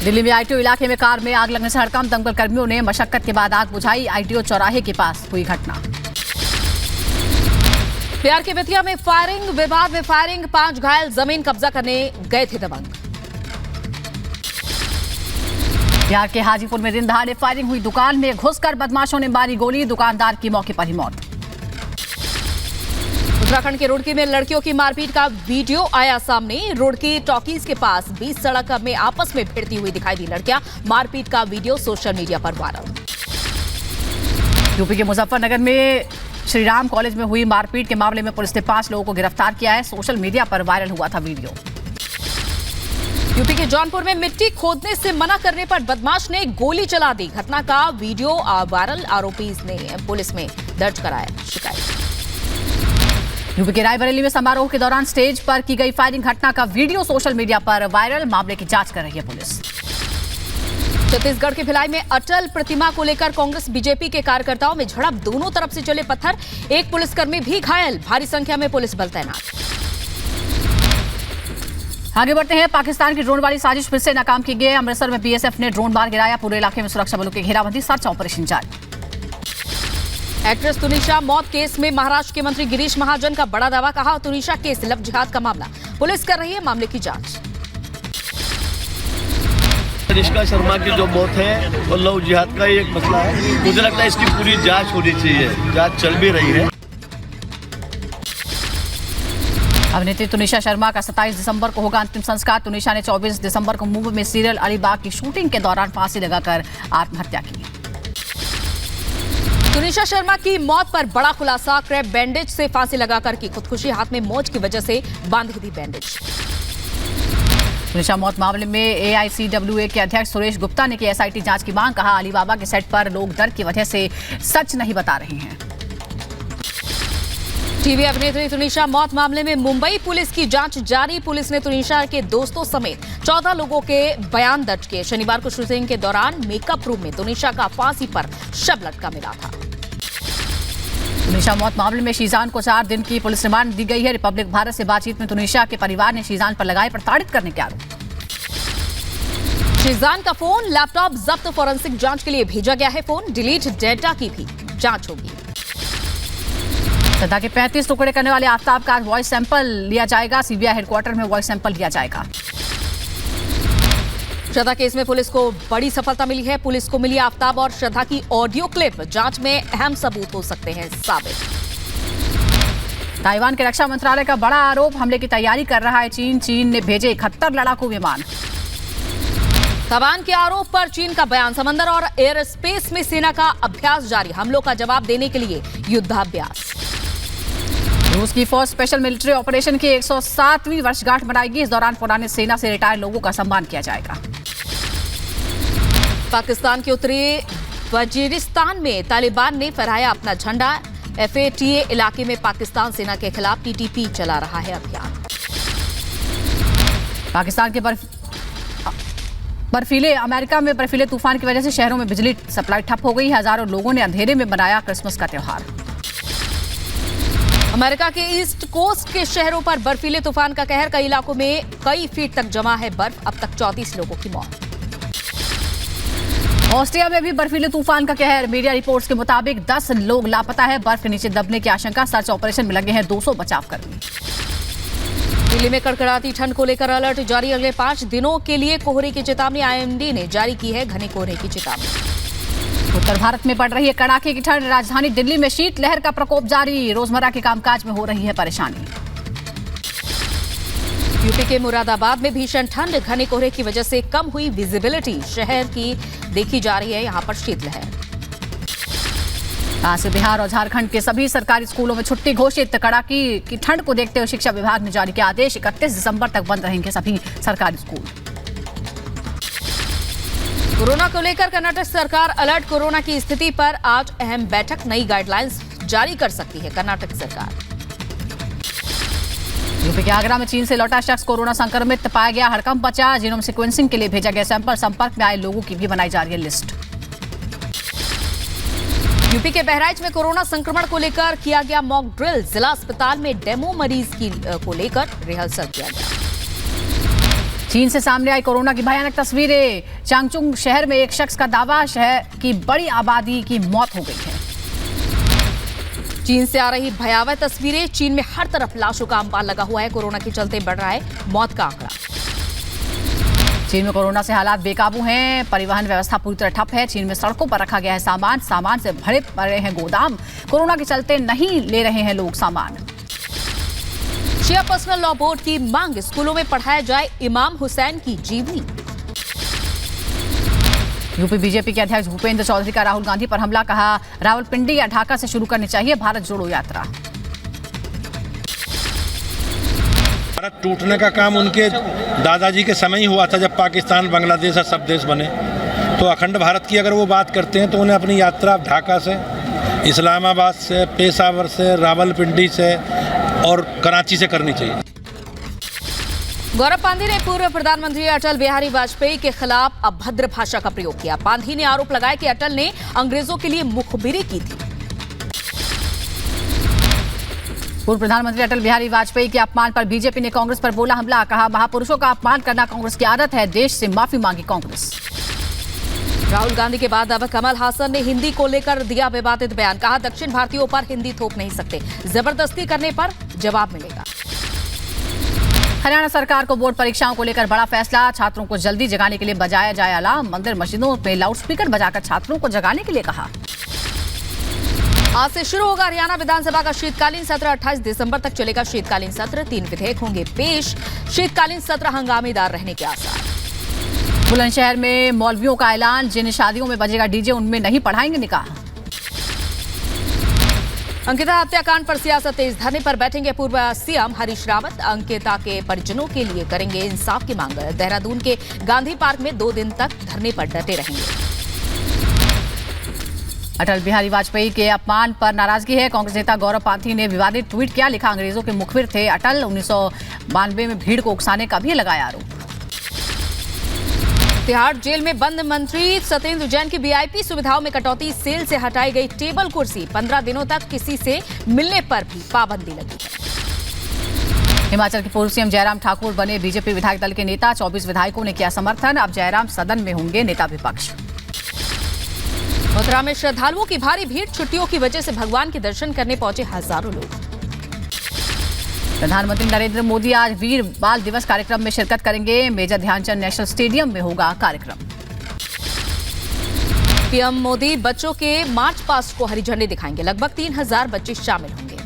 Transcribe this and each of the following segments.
दिल्ली में आईटीओ इलाके में कार में आग लगने से हड़कंप, दमकल कर्मियों ने मशक्कत के बाद आग बुझाई। आईटीओ चौराहे के पास हुई घटना। बिहार के बेतिया में फायरिंग, विवाद में फायरिंग, 5 घायल, जमीन कब्जा करने गए थे दबंग। बिहार के हाजीपुर में दिन दहाड़े फायरिंग हुई। दुकान में घुसकर बदमाशों ने मारी गोली, दुकानदार की मौके पर ही मौत। उत्तराखंड के रुड़की में लड़कियों की मारपीट का वीडियो आया सामने। रुड़की टॉकीज के पास बीच सड़क में आपस में भिड़ती हुई दिखाई दी लड़कियां। मारपीट का वीडियो सोशल मीडिया पर वायरल। यूपी के मुजफ्फरनगर में श्री राम कॉलेज में हुई मारपीट के मामले में पुलिस ने 5 लोगों को गिरफ्तार किया है। सोशल मीडिया पर वायरल हुआ था वीडियो। यूपी के जौनपुर में मिट्टी खोदने से मना करने पर बदमाश ने गोली चला दी। घटना का वीडियो वायरल, आरोपी ने पुलिस में दर्ज कराया शिकायत। यूपी के रायबरेली में समारोह के दौरान स्टेज पर की गई फायरिंग, घटना का वीडियो सोशल मीडिया पर वायरल। मामले की जांच कर रही है पुलिस। छत्तीसगढ़ के भिलाई में अटल प्रतिमा को लेकर कांग्रेस बीजेपी के कार्यकर्ताओं में झड़प, दोनों तरफ से चले पत्थर, एक पुलिसकर्मी भी घायल, भारी संख्या में पुलिस बल तैनात। आगे बढ़ते हैं। पाकिस्तान की ड्रोन वाली साजिश फिर से नाकाम की गई है। अमृतसर में बीएसएफ ने ड्रोन मार गिराया। पूरे इलाके में सुरक्षा बलों की घेराबंदी, सर्च ऑपरेशन जारी। एक्ट्रेस तुनिशा मौत केस में महाराष्ट्र के मंत्री गिरीश महाजन का बड़ा दावा, कहा तुनिशा केस लव जिहाद का मामला, पुलिस कर रही है मामले की जांच। तनिष्का शर्मा की जो मौत है वो लव जिहाद का ही एक मसला है। मुझे लगता है इसकी पूरी जांच होनी चाहिए, जांच चल भी रही है। अभिनेत्री तुनिशा शर्मा का 27 दिसंबर को होगा अंतिम संस्कार। तुनिशा ने 24 दिसंबर को मुंबई में सीरियल अलीबाग की शूटिंग के दौरान फांसी लगाकर आत्महत्या की। तुनिशा शर्मा की मौत पर बड़ा खुलासा, क्रैप बैंडेज से फांसी लगाकर की खुदकुशी, हाथ में मोच की वजह से बांधी थी बैंडेज। तुनिशा मौत मामले में एआईसीडब्ल्यूए के अध्यक्ष सुरेश गुप्ता ने की एसआईटी जांच की मांग, कहा अलीबाबा के सेट पर लोग डर की वजह से सच नहीं बता रहे हैं। टीवी अभिनेत्री तुनिशा मौत मामले में मुंबई पुलिस की जांच जारी। पुलिस ने तुनिशा के दोस्तों समेत 14 लोगों के बयान दर्ज किए। शनिवार को शूटिंग के दौरान मेकअप रूम में तुनिशा का फांसी पर शव लटका मिला था। तुनिशा मौत मामले में शीजान को 4 दिन की पुलिस रिमांड दी गई है। रिपब्लिक भारत से बातचीत में तुनिशा के परिवार ने शीजान पर लगाए प्रताड़ित करने के आरोप। शीजान का फोन, लैपटॉप जब्त, फॉरेंसिक जांच के लिए भेजा गया है फोन, डिलीट डेटा की भी जांच होगी। श्रद्धा के 35 टुकड़े करने वाले आफ्ताब का वॉइस सैंपल लिया जाएगा। सीबीआई हेडक्वार्टर में वॉइस सैंपल लिया जाएगा। श्रद्धा केस में पुलिस को बड़ी सफलता मिली है। पुलिस को मिली आफ्ताब और श्रद्धा की ऑडियो क्लिप, जांच में अहम सबूत हो सकते हैं साबित। ताइवान के रक्षा मंत्रालय का बड़ा आरोप, हमले की तैयारी कर रहा है चीन। चीन ने भेजे 71 लड़ाकू विमान। ताइवान के आरोप पर चीन का बयान, समंदर और एयर स्पेस में सेना का अभ्यास जारी, हमलों का जवाब देने के लिए युद्धाभ्यास। रूस की फौज स्पेशल मिलिट्री ऑपरेशन की 107वीं वर्षगांठ मनाएगी। इस दौरान पुराने सेना से रिटायर्ड लोगों का सम्मान किया जाएगा। पाकिस्तान के उत्तरी वजीरिस्तान में तालिबान ने फहराया अपना झंडा। एफएटीए इलाके में पाकिस्तान सेना के खिलाफ टीटीपी चला रहा है अभियान। पाकिस्तान के अमेरिका में बर्फीले तूफान की वजह से शहरों में बिजली सप्लाई ठप हो गई। हजारों लोगों ने अंधेरे में मनाया क्रिसमस का त्योहार। अमेरिका के ईस्ट कोस्ट के शहरों पर बर्फीले तूफान का कहर, कई इलाकों में कई फीट तक जमा है बर्फ। अब तक 34 लोगों की मौत। ऑस्ट्रिया में भी बर्फीले तूफान का कहर। मीडिया रिपोर्ट्स के मुताबिक 10 लोग लापता है। बर्फ के नीचे दबने की आशंका, सर्च ऑपरेशन में लगे हैं 200 बचावकर्मी। दिल्ली में कड़कड़ाती ठंड को लेकर अलर्ट जारी, अगले 5 दिनों के लिए कोहरे की चेतावनी। आईएमडी ने जारी की है घने कोहरे की चेतावनी। उत्तर भारत में पड़ रही है कड़ाके की ठंड। राजधानी दिल्ली में शीतलहर का प्रकोप जारी, रोजमर्रा के कामकाज में हो रही है परेशानी। यूपी के मुरादाबाद में भीषण ठंड, घने कोहरे की वजह से कम हुई विजिबिलिटी। शहर की देखी जा रही है यहां पर शीतलहर। आज से बिहार और झारखंड के सभी सरकारी स्कूलों में छुट्टी घोषित। कड़ाके की ठंड को देखते हुए शिक्षा विभाग ने जारी किया आदेश। 31 दिसंबर तक बंद रहेंगे सभी सरकारी स्कूल। कोरोना को लेकर कर्नाटक सरकार अलर्ट, कोरोना की स्थिति पर आज अहम बैठक, नई गाइडलाइंस जारी कर सकती है कर्नाटक सरकार। यूपी के आगरा में चीन से लौटा शख्स कोरोना संक्रमित पाया गया, हड़कंप मचा। जीनोम सीक्वेंसिंग के लिए भेजा गया सैंपल। संपर्क में आए लोगों की भी बनाई जा रही है लिस्ट। यूपी के बहराइच में कोरोना संक्रमण को लेकर किया गया मॉक ड्रिल। जिला अस्पताल में डेमो मरीज को लेकर रिहर्सल किया गया। चीन से सामने आई कोरोना की भयानक तस्वीरें। चांगचुंग शहर में एक शख्स का दावा, शहर की बड़ी आबादी की मौत हो गई है। चीन से आ रही भयावह तस्वीरें। चीन में हर तरफ लाशों का अंबार लगा हुआ है। कोरोना के चलते बढ़ रहा है मौत का आंकड़ा। चीन में कोरोना से हालात बेकाबू हैं। परिवहन व्यवस्था पूरी तरह ठप है। चीन में सड़कों पर रखा गया है सामान से भरे पड़े हैं गोदाम। कोरोना के चलते नहीं ले रहे हैं लोग सामान। शिया पर्सनल लॉ बोर्ड की मांग, स्कूलों में पढ़ाया जाए इमाम हुसैन की जीवनी। यूपी बीजेपी के अध्यक्ष भूपेंद्र चौधरी का राहुल गांधी पर हमला, कहा रावलपिंडी या ढाका से शुरू करनी चाहिए भारत जोड़ो यात्रा। भारत टूटने का काम उनके दादाजी के समय ही हुआ था, जब पाकिस्तान बांग्लादेश और सब देश बने। तो अखंड भारत की अगर वो बात करते हैं तो उन्हें अपनी यात्रा ढाका से, इस्लामाबाद से, पेशावर से, रावलपिंडी से और कराची से करनी चाहिए। गौरव पांधी ने पूर्व प्रधानमंत्री अटल बिहारी वाजपेयी के खिलाफ अभद्र भाषा का प्रयोग किया। पांधी ने आरोप लगाया कि अटल ने अंग्रेजों के लिए मुखबिरी की थी। पूर्व प्रधानमंत्री अटल बिहारी वाजपेयी के अपमान पर बीजेपी ने कांग्रेस पर बोला हमला, कहा महापुरुषों का अपमान करना कांग्रेस की आदत है, देश से माफी मांगी कांग्रेस। राहुल गांधी के बाद अब कमल हासन ने हिंदी को लेकर दिया विवादित बयान, कहा दक्षिण भारतीयों पर हिंदी थोप नहीं सकते, जबरदस्ती करने पर जवाब मिलेगा। हरियाणा सरकार को बोर्ड परीक्षाओं को लेकर बड़ा फैसला, छात्रों को जल्दी जगाने के लिए बजाया जाए अलार्म। मंदिर मस्जिदों में लाउडस्पीकर बजाकर छात्रों को जगाने के लिए कहा। आज से शुरू होगा हरियाणा विधानसभा का शीतकालीन सत्र। 28 दिसंबर तक चलेगा शीतकालीन सत्र। 3 विधेयक होंगे पेश। शीतकालीन सत्र हंगामेदार रहने के आसार। बुलंदशहर में मौलवियों का ऐलान, जिन शादियों में बजेगा डीजे उनमें नहीं पढ़ाएंगे निकाह। अंकिता हत्याकांड पर सियासत तेज, धरने पर बैठेंगे पूर्व सीएम हरीश रावत। अंकिता के परिजनों के लिए करेंगे इंसाफ की मांग। देहरादून के गांधी पार्क में 2 दिन तक धरने पर डटे रहेंगे। अटल बिहारी वाजपेयी के अपमान पर नाराजगी है। कांग्रेस नेता गौरव पांधी ने विवादित ट्वीट किया, लिखा अंग्रेजों के मुखबिर थे अटल। 1992 में भीड़ को उकसाने का भी लगाया आरोप। तिहाड़ जेल में बंद मंत्री सत्येंद्र जैन की वीआईपी सुविधाओं में कटौती, सेल से हटाई गई टेबल कुर्सी। 15 दिनों तक किसी से मिलने पर भी पाबंदी लगी है। हिमाचल के पूर्व सीएम जयराम ठाकुर बने बीजेपी विधायक दल के नेता। 24 विधायकों ने किया समर्थन। अब जयराम सदन में होंगे नेता विपक्ष। मथुरा में श्रद्धालुओं की भारी भीड़, छुट्टियों की वजह से भगवान के दर्शन करने पहुंचे हजारों लोग। प्रधानमंत्री नरेंद्र मोदी आज वीर बाल दिवस कार्यक्रम में शिरकत करेंगे। मेजर ध्यानचंद नेशनल स्टेडियम में होगा कार्यक्रम। पीएम मोदी बच्चों के मार्च पास्ट को हरी झंडी दिखाएंगे। लगभग 3000 बच्चे शामिल होंगे।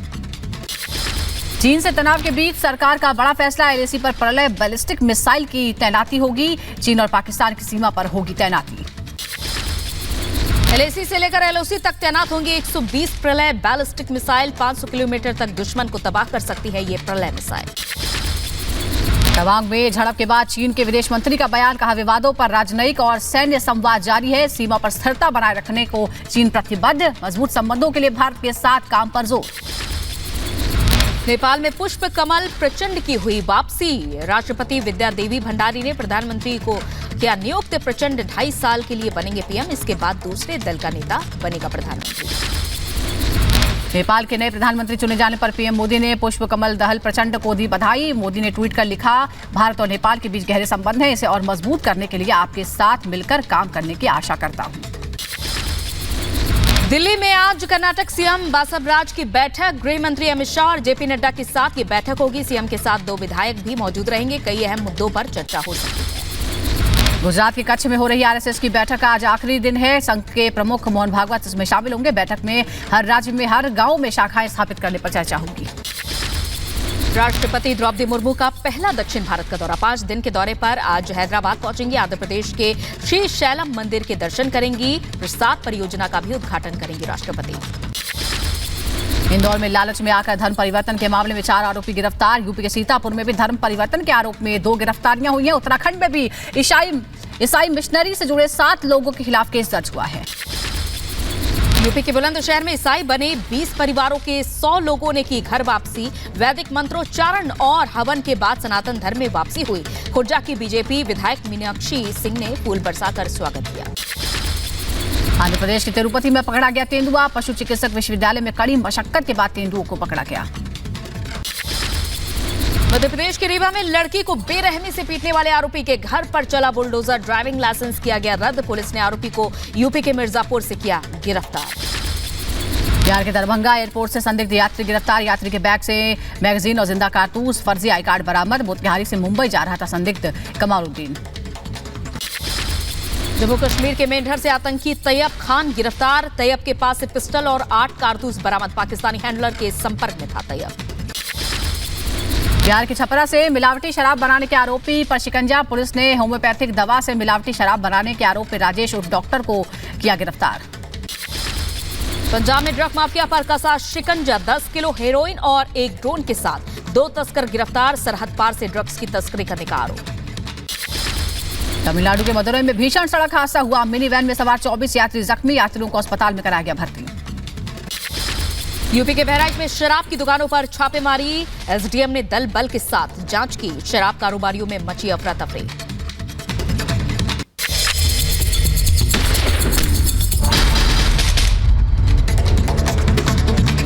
चीन से तनाव के बीच सरकार का बड़ा फैसला, एलएसी पर प्रलय बैलिस्टिक मिसाइल की तैनाती होगी। चीन और पाकिस्तान की सीमा पर होगी तैनाती। एलएसी से लेकर एलओसी तक तैनात होंगे 120 प्रलय बैलिस्टिक मिसाइल। 500 किलोमीटर तक दुश्मन को तबाह कर सकती है ये प्रलय मिसाइल। तवांग में झड़प के बाद चीन के विदेश मंत्री का बयान, कहा विवादों पर राजनयिक और सैन्य संवाद जारी है। सीमा पर स्थिरता बनाए रखने को चीन प्रतिबद्ध। मजबूत संबंधों के लिए भारत के साथ काम पर जोर। नेपाल में पुष्प कमल प्रचंड की हुई वापसी। राष्ट्रपति विद्या देवी भंडारी ने प्रधानमंत्री को किया नियुक्त। प्रचंड 2.5 साल के लिए बनेंगे पीएम। इसके बाद दूसरे दल का नेता बनेगा प्रधानमंत्री। नेपाल के नए प्रधानमंत्री चुने जाने पर पीएम मोदी ने पुष्प कमल दहल प्रचंड को दी बधाई। मोदी ने ट्वीट कर लिखा, भारत और नेपाल के बीच गहरे संबंध हैं, इसे और मजबूत करने के लिए आपके साथ मिलकर काम करने की आशा करता हूं। दिल्ली में आज कर्नाटक सीएम बासवराज की बैठक। गृह मंत्री अमित शाह और जेपी नड्डा के साथ ये बैठक होगी। सीएम के साथ 2 विधायक भी मौजूद रहेंगे। कई अहम मुद्दों पर चर्चा हो सकती है। गुजरात के कच्छ में हो रही आरएसएस की बैठक का आज आखिरी दिन है। संघ के प्रमुख मोहन भागवत इसमें शामिल होंगे। बैठक में हर राज्य में हर गांव में शाखाएं स्थापित करने पर चर्चा होगी। राष्ट्रपति द्रौपदी मुर्मू का पहला दक्षिण भारत का दौरा। 5 दिन के दौरे पर आज हैदराबाद पहुंचेंगी। आंध्र प्रदेश के श्री शैलम मंदिर के दर्शन करेंगी। प्रसाद परियोजना का भी उद्घाटन करेंगी राष्ट्रपति। इंदौर में लालच में आकर धर्म परिवर्तन के मामले में 4 आरोपी गिरफ्तार। यूपी के सीतापुर में भी धर्म परिवर्तन के आरोप में 2 गिरफ्तारियां हुई हैं। उत्तराखंड में भी ईसाई मिशनरी से जुड़े 7 लोगों के खिलाफ केस दर्ज हुआ है। यूपी के बुलंदशहर में ईसाई बने 20 परिवारों के 100 लोगों ने की घर वापसी। वैदिक मंत्रोच्चारण और हवन के बाद सनातन धर्म में वापसी हुई। खुर्जा की बीजेपी विधायक मीनाक्षी सिंह ने फूल बरसाकर स्वागत किया। आंध्र प्रदेश के तिरुपति में पकड़ा गया तेंदुआ। पशु चिकित्सक विश्वविद्यालय में कड़ी मशक्कत के बाद तेंदुओं को पकड़ा गया। मध्य प्रदेश के रीवा में लड़की को बेरहमी से पीटने वाले आरोपी के घर पर चला बुलडोजर। ड्राइविंग लाइसेंस किया गया रद्द। पुलिस ने आरोपी को यूपी के मिर्जापुर से किया गिरफ्तार। बिहार के दरभंगा एयरपोर्ट से संदिग्ध यात्री गिरफ्तार। यात्री के बैग से मैगजीन और जिंदा कारतूस, फर्जी आई कार्ड बरामद। मोतिहारी से मुंबई जा रहा था संदिग्ध कमालुद्दीन। जम्मू कश्मीर के मेंढर से आतंकी तैयब खान गिरफ्तार। तैयब के पास से पिस्टल और 8 कारतूस बरामद। पाकिस्तानी हैंडलर के संपर्क में था तैयब। बिहार के छपरा से मिलावटी शराब बनाने के आरोपी पर शिकंजा। पुलिस ने होम्योपैथिक दवा से मिलावटी शराब बनाने के आरोप में राजेश उर्फ डॉक्टर को किया गिरफ्तार। पंजाब में ड्रग माफिया पर कसा शिकंजा। 10 किलो हेरोइन और एक ड्रोन के साथ 2 तस्कर गिरफ्तार। सरहद पार से ड्रग्स की तस्करी करने का आरोप। तमिलनाडु के मदुरई में भीषण सड़क हादसा हुआ। मिनी वैन में सवार 24 यात्री जख्मी। यात्रियों को अस्पताल में कराया गया भर्ती। यूपी के बहराइच में शराब की दुकानों पर छापेमारी। एसडीएम ने दल बल के साथ जांच की। शराब कारोबारियों में मची अफरा तफरी।